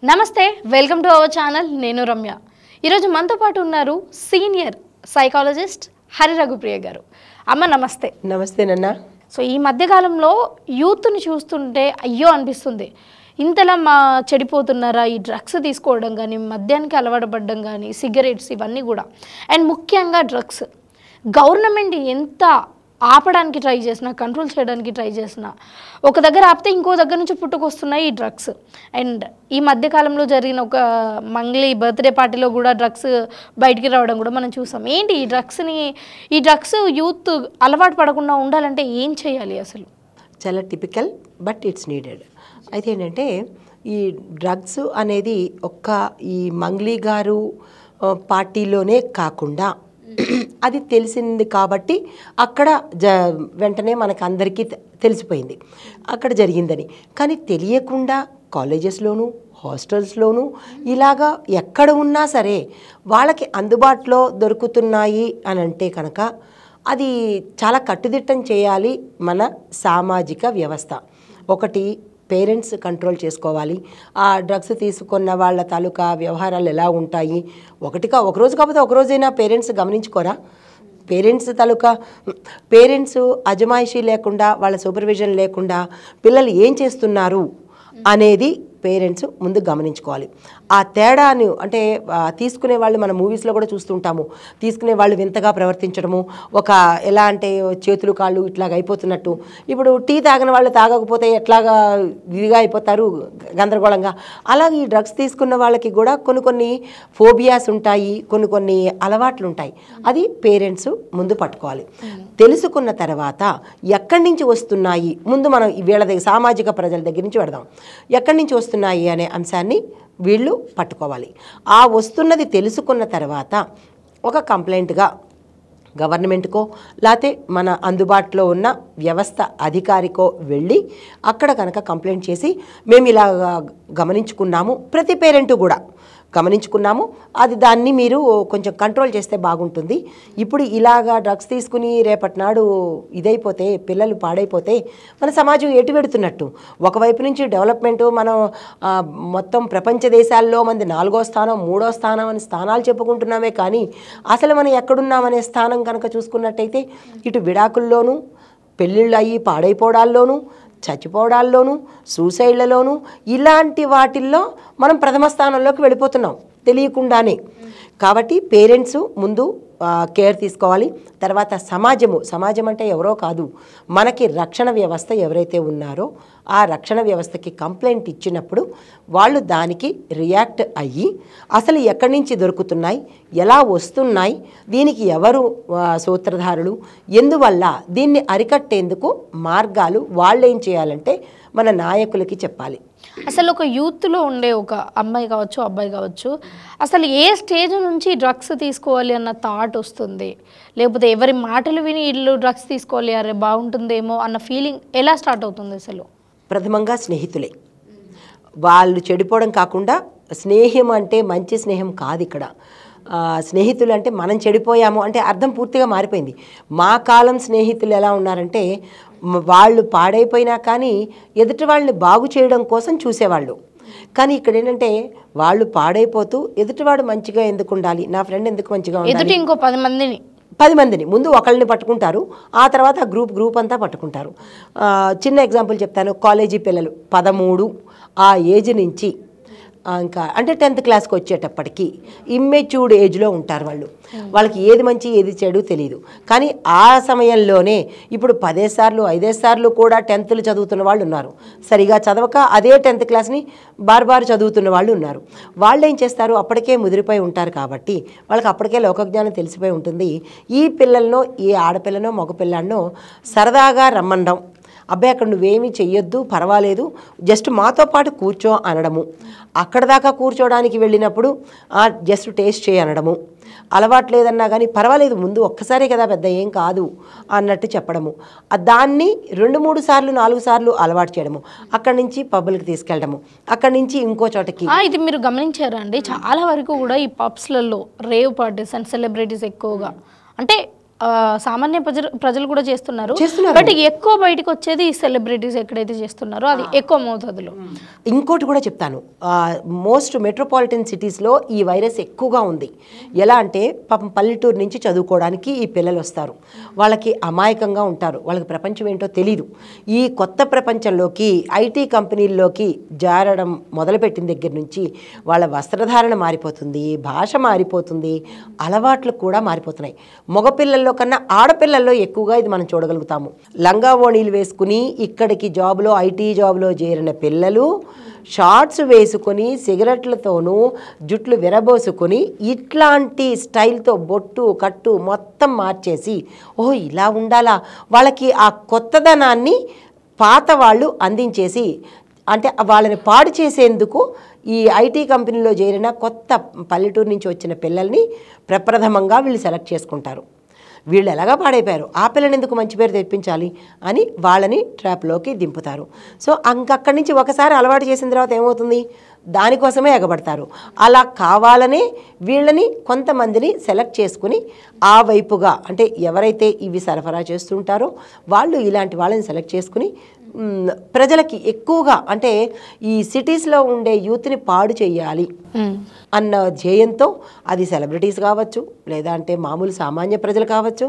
నమస్తే welcome to our channel నేను రమ్య ఈరోజు మనతో పాటు ఉన్నారు సీనియర్ సైకాలజిస్ట్ హరి రఘుప్రియ గారు అమ్మ నమస్తే నమస్తే నాన్న సో ఈ మధ్య కాలంలో యూత్ని చూస్తుంటే అయ్యో అనిపిస్తుంది ఇంతలా చెడిపోతున్నారా ఈ డ్రగ్స్ తీసుకోవడం కానీ మద్యానికి అలవాటు పడడం కానీ సిగరెట్స్ ఇవన్నీ కూడా అండ్ ముఖ్యంగా డ్రగ్స్ గవర్నమెంట్ ఎంత ఆపడానికి ట్రై చేసినా కంట్రోల్ చేయడానికి ట్రై చేసినా ఒక దగ్గర ఆపితే ఇంకో దగ్గర నుంచి పుట్టుకొస్తున్నాయి ఈ డ్రగ్స్ అండ్ ఈ మధ్యకాలంలో జరిగిన ఒక మంగ్లీ బర్త్డే పార్టీలో కూడా డ్రగ్స్ బయటికి రావడం కూడా మనం చూసాం. ఏంటి ఈ డ్రగ్స్ యూత్ అలవాటు పడకుండా ఉండాలంటే ఏం చేయాలి అసలు? చాలా టిపికల్ బట్ ఇట్స్ నీడెడ్. అయితే ఏంటంటే ఈ డ్రగ్స్ అనేది ఈ మంగ్లీ గారు పార్టీలోనే కాకుండా అది తెలిసింది కాబట్టి అక్కడ వెంటనే మనకు అందరికీ తెలిసిపోయింది అక్కడ జరిగిందని. కానీ తెలియకుండా కాలేజెస్లోనూ హాస్టల్స్లోనూ ఇలాగా ఎక్కడ ఉన్నా సరే వాళ్ళకి అందుబాటులో దొరుకుతున్నాయి అని అంటే కనుక అది చాలా కట్టుదిట్టం చేయాలి మన సామాజిక వ్యవస్థ. ఒకటి పేరెంట్స్ కంట్రోల్ చేసుకోవాలి. ఆ డ్రగ్స్ తీసుకున్న వాళ్ళ తాలూకా వ్యవహారాలు ఎలా ఉంటాయి, ఒకరోజు కాకపోతే ఒకరోజైనా పేరెంట్స్ గమనించుకోరా? పేరెంట్స్ అజమాయిషీ లేకుండా వాళ్ళ సూపర్విజన్ లేకుండా పిల్లలు ఏం చేస్తున్నారు అనేది పేరెంట్స్ ముందు గమనించుకోవాలి. ఆ తేడాను అంటే తీసుకునే వాళ్ళు మన మూవీస్లో కూడా చూస్తుంటాము. తీసుకునే వాళ్ళు వింతగా ప్రవర్తించడము, ఎలా అంటే చేతులు కాళ్ళు ఇట్లాగ అయిపోతున్నట్టు. ఇప్పుడు టీ తాగిన వాళ్ళు తాగకపోతే ఎట్లాగా ఇదిగా అయిపోతారు గందరగోళంగా. అలాగే ఈ డ్రగ్స్ తీసుకున్న వాళ్ళకి కూడా కొన్ని ఫోబియాస్ ఉంటాయి, కొన్ని అలవాట్లు ఉంటాయి. అది పేరెంట్స్ ముందు పట్టుకోవాలి. తెలుసుకున్న తర్వాత ఎక్కడి నుంచి వస్తున్నాయి ముందు మనం వీళ్ళ దగ్గర సామాజిక ప్రజల దగ్గర నుంచి పెడదాం. ఎక్కడి నుంచి వస్తున్నాయి అనే అంశాన్ని వీళ్ళు పట్టుకోవాలి. ఆ వస్తున్నది తెలుసుకున్న తర్వాత ఒక కంప్లైంట్గా గవర్నమెంట్కో లేకపోతే మన అందుబాటులో ఉన్న వ్యవస్థ అధికారికో వెళ్ళి అక్కడ కనుక కంప్లైంట్ చేసి మేము ఇలా గమనించుకున్నాము, ప్రతి పేరెంటు కూడా గమనించుకున్నాము, దాన్ని మీరు కొంచెం కంట్రోల్ చేస్తే బాగుంటుంది. ఇప్పుడు ఇలాగా డ్రగ్స్ తీసుకుని రేపటి నాడు ఇదైపోతే పిల్లలు పాడైపోతే మన సమాజం ఎటు పెడుతున్నట్టు. ఒకవైపు నుంచి డెవలప్మెంట్ మనం మొత్తం ప్రపంచ దేశాల్లో మంది 4వ స్థానం 3వ స్థానం అని స్థానాలు చెప్పుకుంటున్నామే, కానీ అసలు మనం ఎక్కడున్నామనే స్థానం కనుక చూసుకున్నట్టయితే ఇటు విడాకుల్లోనూ పెళ్ళిళ్ళు అయ్యి పాడైపోవడాల్లోనూ చచ్చిపోవడాల్లోనూ సూసైడ్లలోనూ ఇలాంటి వాటిల్లో మనం ప్రథమ స్థానంలోకి వెళ్ళిపోతున్నాం తెలియకుండానే. కాబట్టి పేరెంట్స్ ముందు కేర్ తీసుకోవాలి. తర్వాత సమాజం అంటే ఎవరో కాదు, మనకి రక్షణ వ్యవస్థ ఎవరైతే ఉన్నారో ఆ రక్షణ వ్యవస్థకి కంప్లైంట్ ఇచ్చినప్పుడు వాళ్ళు దానికి రియాక్ట్ అయ్యి అసలు ఎక్కడి నుంచి దొరుకుతున్నాయి, ఎలా వస్తున్నాయి, దీనికి ఎవరు సూత్రధారులు, ఎందువల్ల దీన్ని అరికట్టేందుకు మార్గాలు వాళ్ళు ఏం చేయాలంటే మన నాయకులకి చెప్పాలి. అసలు ఒక యూత్లో ఉండే ఒక అమ్మాయి కావచ్చు అబ్బాయి కావచ్చు అసలు ఏ స్టేజ్ నుంచి డ్రగ్స్ తీసుకోవాలి అన్న థాట్ వస్తుంది, లేకపోతే ఎవరి మాటలు విని వీళ్ళు డ్రగ్స్ తీసుకోవాలి అరే బాగుంటుందేమో అన్న ఫీలింగ్ ఎలా స్టార్ట్ అవుతుంది? అసలు ప్రథమంగా స్నేహితులే. వాళ్ళు చెడిపోవడం కాకుండా స్నేహం అంటే మంచి స్నేహం కాదు ఇక్కడ. స్నేహితులు అంటే మనం చెడిపోయాము అంటే అర్థం పూర్తిగా మారిపోయింది. మా కాలం స్నేహితులు ఎలా ఉన్నారంటే వాళ్ళు పాడైపోయినా కానీ ఎదుటి వాళ్ళని బాగు చేయడం కోసం చూసేవాళ్ళు. కానీ ఇక్కడ ఏంటంటే వాళ్ళు పాడైపోతూ ఎదుటివాడు మంచిగా ఎందుకు ఉండాలి, నా ఫ్రెండ్ ఎందుకు మంచిగా ఉండాలి, ఇంకో 10 మందిని ముందు ఒకళ్ళని పట్టుకుంటారు, ఆ తర్వాత గ్రూప్ అంతా పట్టుకుంటారు. చిన్న ఎగ్జాంపుల్ చెప్తాను. కాలేజీ పిల్లలు 13 ఆ ఏజ్ నుంచి ఇంకా అంటే 10th క్లాస్కి వచ్చేటప్పటికి ఇమ్మెచ్యూర్డ్ ఏజ్లో ఉంటారు వాళ్ళకి ఏది మంచి ఏది చెడు తెలియదు. కానీ ఆ సమయంలోనే ఇప్పుడు 10 సార్లు 5 సార్లు కూడా 10th చదువుతున్న వాళ్ళు ఉన్నారు, సరిగా చదవక అదే 10th క్లాస్ని బారు చదువుతున్న వాళ్ళు ఉన్నారు. వాళ్ళు ఏం చేస్తారు, అప్పటికే ముదిరిపోయి ఉంటారు కాబట్టి వాళ్ళకి అప్పటికే లోకజ్ఞానం తెలిసిపోయి ఉంటుంది. ఈ పిల్లలను ఈ ఆడపిల్లనో మగపిల్లన్నో సరదాగా రమ్మనడం, అబ్బాయి అక్కడ నువ్వేమీ చెయ్యొద్దు పర్వాలేదు జస్ట్ మాతో పాటు కూర్చో అనడము, అక్కడ దాకా కూర్చోడానికి వెళ్ళినప్పుడు జస్ట్ టేస్ట్ చేయనడము, అలవాటు లేదన్నా కానీ పర్వాలేదు ముందు ఒక్కసారి కదా పెద్ద ఏం కాదు అన్నట్టు చెప్పడము, దాన్ని 2-3 సార్లు 4 సార్లు అలవాటు చేయడము, అక్కడి నుంచి పబ్బులకి తీసుకెళ్ళడము, అక్కడి నుంచి ఇంకో చోటకి. ఇది మీరు గమనించారా అండి? చాలా వరకు కూడా ఈ పబ్స్లలో రేవ్ పార్టీస్ అండ్ సెలబ్రిటీస్ ఎక్కువగా అంటే సామాన్య ప్రజలు కూడా చేస్తున్నారు. బట్ ఎక్కువ బయటకు వచ్చేది ఈ సెలబ్రిటీస్ ఎక్కడైతే చేస్తున్నారో అది ఎక్కువ మోతాదులో. ఇంకోటి కూడా చెప్తాను, మోస్ట్ మెట్రోపాలిటన్ సిటీస్లో ఈ వైరస్ ఎక్కువగా ఉంది. ఎలా అంటే పాపం పల్లెటూరు నుంచి చదువుకోవడానికి ఈ పిల్లలు వస్తారు, వాళ్ళకి అమాయకంగా ఉంటారు, వాళ్ళకి ప్రపంచం ఏంటో తెలీదు. ఈ కొత్త ప్రపంచంలోకి ఐటీ కంపెనీల్లోకి జారడం మొదలుపెట్టిన దగ్గర నుంచి వాళ్ళ వస్త్రధారణ మారిపోతుంది, భాష మారిపోతుంది, అలవాట్లు కూడా మారిపోతున్నాయి. మగపిల్లల్లో కన్నా ఆడపిల్లల్లో ఎక్కువగా ఇది మనం చూడగలుగుతాము. లంగా ఓణీలు వేసుకుని ఇక్కడికి జాబ్లో ఐటీ జాబ్లో చేరిన పిల్లలు షార్ట్స్ వేసుకొని సిగరెట్లతోనూ జుట్లు విరబోసుకొని ఇట్లాంటి స్టైల్తో బొట్టు కట్టు మొత్తం మార్చేసి ఓహో ఇలా ఉండాలా, వాళ్ళకి ఆ కొత్తదనాన్ని పాత వాళ్ళు అందించేసి అంటే వాళ్ళని పాడు చేసేందుకు ఈ ఐటీ కంపెనీలో చేరిన కొత్త పల్లెటూరు నుంచి వచ్చిన పిల్లల్ని ప్రప్రథమంగా వీళ్ళు సెలెక్ట్ చేసుకుంటారు. వీళ్ళు ఎలాగా పాడైపోయారు, ఆ పిల్లని ఎందుకు మంచి పేరు తెప్పించాలి అని వాళ్ళని ట్రాప్లోకి దింపుతారు. సో అక్కడి నుంచి ఒకసారి అలవాటు చేసిన తర్వాత ఏమవుతుంది, దానికోసమే ఎగబడతారు. అలా కావాలనే వీళ్ళని కొంతమందిని సెలెక్ట్ చేసుకుని ఆ వైపుగా అంటే ఎవరైతే ఇవి సరఫరా చేస్తుంటారో వాళ్ళు ఇలాంటి వాళ్ళని సెలెక్ట్ చేసుకుని ప్రజలకి ఎక్కువగా అంటే ఈ సిటీస్లో ఉండే యూత్ని పాడు చేయాలి అన్న ధ్యేయంతో అది సెలబ్రిటీస్ కావచ్చు లేదా అంటే మామూలు సామాన్య ప్రజలు కావచ్చు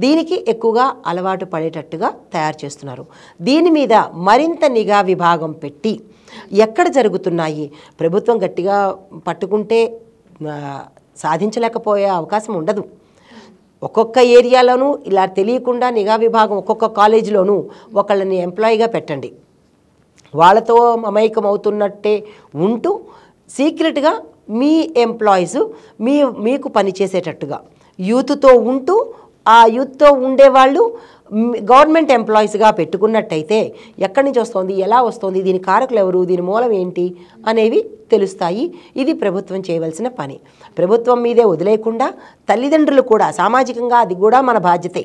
దీనికి ఎక్కువగా అలవాటు పడేటట్టుగా తయారు చేస్తున్నారు. దీని మీద మరింత నిఘా విభాగం పెట్టి ఎక్కడ జరుగుతున్నాయి, ప్రభుత్వం గట్టిగా పట్టుకుంటే సాధించలేకపోయే అవకాశం ఉండదు. ఒక్కొక్క ఏరియాలోనూ ఇలా తెలియకుండా నిఘా విభాగం ఒక్కొక్క కాలేజీలోనూ ఒకళ్ళని ఎంప్లాయీగా పెట్టండి, వాళ్ళతో మమైకం అవుతున్నట్టే ఉంటూ సీక్రెట్గా మీ ఎంప్లాయీస్ మీకు పనిచేసేటట్టుగా యూత్తో ఉంటూ ఆ యూత్తో ఉండేవాళ్ళు గవర్నమెంట్ ఎంప్లాయీస్గా పెట్టుకున్నట్టయితే ఎక్కడి నుంచి వస్తుంది, ఎలా వస్తుంది, దీని కారకులు ఎవరు, దీని మూలం ఏంటి అనేవి తెలుస్తాయి. ఇది ప్రభుత్వం చేయవలసిన పని. ప్రభుత్వం మీదే వదిలేయకుండా తల్లిదండ్రులు కూడా సామాజికంగా అది కూడా మన బాధ్యతే,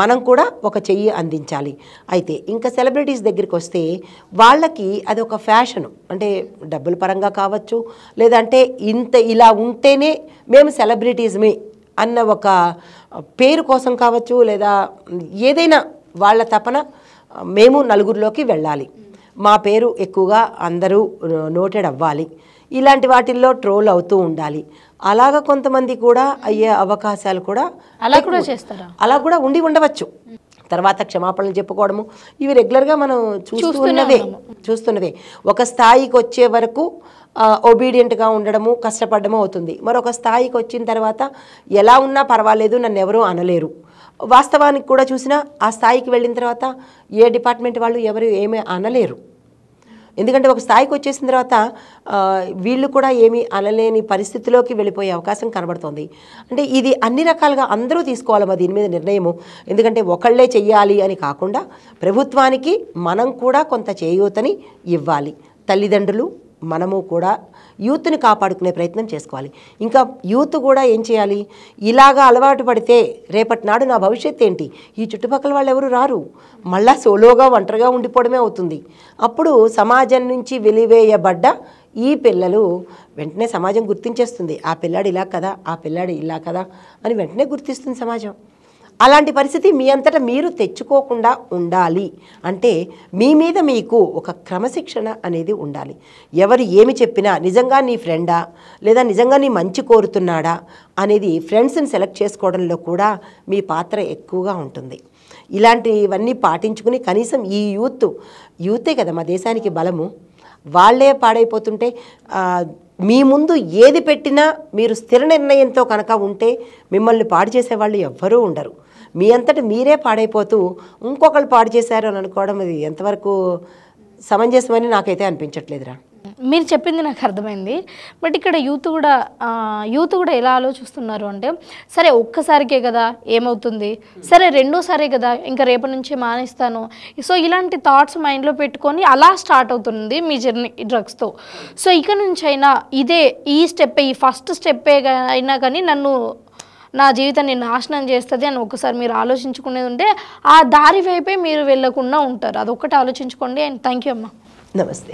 మనం కూడా ఒక చెయ్యి అందించాలి. అయితే ఇంకా సెలబ్రిటీస్ దగ్గరికి వస్తే వాళ్ళకి అది ఒక ఫ్యాషను, అంటే డబ్బుల పరంగా కావచ్చు లేదంటే ఇలా ఉంటేనే మేము సెలబ్రిటీస్మే అన్న ఒక పేరు కోసం కావచ్చు లేదా ఏదైనా వాళ్ళ తపన మేము నలుగురిలోకి వెళ్ళాలి, మా పేరు ఎక్కువగా అందరూ నోటెడ్ అవ్వాలి, ఇలాంటి వాటిల్లో ట్రోల్ అవుతూ ఉండాలి. అలాగా కొంతమంది కూడా అయ్యే అవకాశాలు కూడా అలా కూడా ఉండి ఉండవచ్చు. తర్వాత క్షమాపణలు చెప్పుకోవడము ఇవి రెగ్యులర్గా మనం చూస్తున్నవే. ఒక స్థాయికి వచ్చే వరకు ఒబీడియంట్గా ఉండడము కష్టపడము అవుతుంది. మరొక స్థాయికి వచ్చిన తర్వాత ఎలా ఉన్నా పర్వాలేదు నన్ను ఎవరూ అనలేరు. వాస్తవానికి కూడా చూసినా ఆ స్థాయికి వెళ్ళిన తర్వాత ఏ డిపార్ట్మెంట్ వాళ్ళు ఎవరు ఏమీ అనలేరు. ఎందుకంటే ఒక స్థాయికి వచ్చేసిన తర్వాత వీళ్ళు కూడా ఏమీ అనలేని పరిస్థితిలోకి వెళ్ళిపోయే అవకాశం కనబడుతోంది. అంటే ఇది అన్ని రకాలుగా అందరూ తీసుకోవాలమ్మా దీని మీద నిర్ణయము. ఎందుకంటే ఒకళ్ళే చెయ్యాలి అని కాకుండా ప్రభుత్వానికి మనం కూడా కొంత చేయూతని ఇవ్వాలి. తల్లిదండ్రులు మనము కూడా యూత్ని కాపాడుకునే ప్రయత్నం చేసుకోవాలి. ఇంకా యూత్ కూడా ఏం చేయాలి, ఇలాగా అలవాటు పడితే రేపటి నాడు నా భవిష్యత్తు ఏంటి, ఈ చుట్టుపక్కల వాళ్ళు ఎవరు రారు, మళ్ళా సోలోగా ఒంటరిగా ఉండిపోవడమే అవుతుంది. అప్పుడు సమాజం నుంచి వెలివేయబడ్డ ఈ పిల్లలు వెంటనే సమాజం గుర్తించేస్తుంది, ఆ పిల్లాడు ఇలా కదా, ఆ పిల్లాడు ఇలా కదా అని వెంటనే గుర్తిస్తుంది సమాజం. అలాంటి పరిస్థితి మీ అంతటా మీరు తెచ్చుకోకుండా ఉండాలి అంటే మీ మీద మీకు ఒక క్రమశిక్షణ అనేది ఉండాలి. ఎవరు ఏమి చెప్పినా నిజంగా నీ ఫ్రెండా లేదా నిజంగా నీ మంచి కోరుతున్నాడా అనేది ఫ్రెండ్స్ని సెలెక్ట్ చేసుకోవడంలో కూడా మీ పాత్ర ఎక్కువగా ఉంటుంది. ఇలాంటివన్నీ పాటించుకుని కనీసం ఈ యూతే కదా మా దేశానికి బలము, వాళ్ళే పాడైపోతుంటే మీ ముందు ఏది పెట్టినా మీరు స్థిర నిర్ణయంతో కనుక ఉంటే మిమ్మల్ని పాడు చేసేవాళ్ళు ఎవ్వరూ ఉండరు. మీ అంతటి మీరే పాడైపోతూ ఇంకొకళ్ళు పాడు చేశారు అని అనుకోవడం అది ఎంతవరకు సమంజసమని నాకైతే అనిపించట్లేదురా. మీరు చెప్పింది నాకు అర్థమైంది. బట్ ఇక్కడ యూత్ కూడా ఎలా ఆలోచిస్తున్నారు అంటే సరే ఒక్కసారికే కదా ఏమవుతుంది, సరే రెండోసారే కదా ఇంకా రేపటి నుంచి మానేస్తాను, సో ఇలాంటి థాట్స్ మైండ్లో పెట్టుకొని అలా స్టార్ట్ అవుతుంది మీ జర్నీ డ్రగ్స్తో. సో ఇక నుంచి అయినా ఈ ఫస్ట్ స్టెప్పే అయినా కానీ నా జీవితాన్ని నాశనం చేస్తుంది అని ఒకసారి మీరు ఆలోచించుకునేది ఉంటే ఆ దారి వైపే మీరు వెళ్ళకుండా ఉంటారు. అదొక్కటి ఆలోచించుకోండి. అండ్ థ్యాంక్ యూ అమ్మా. నమస్తే.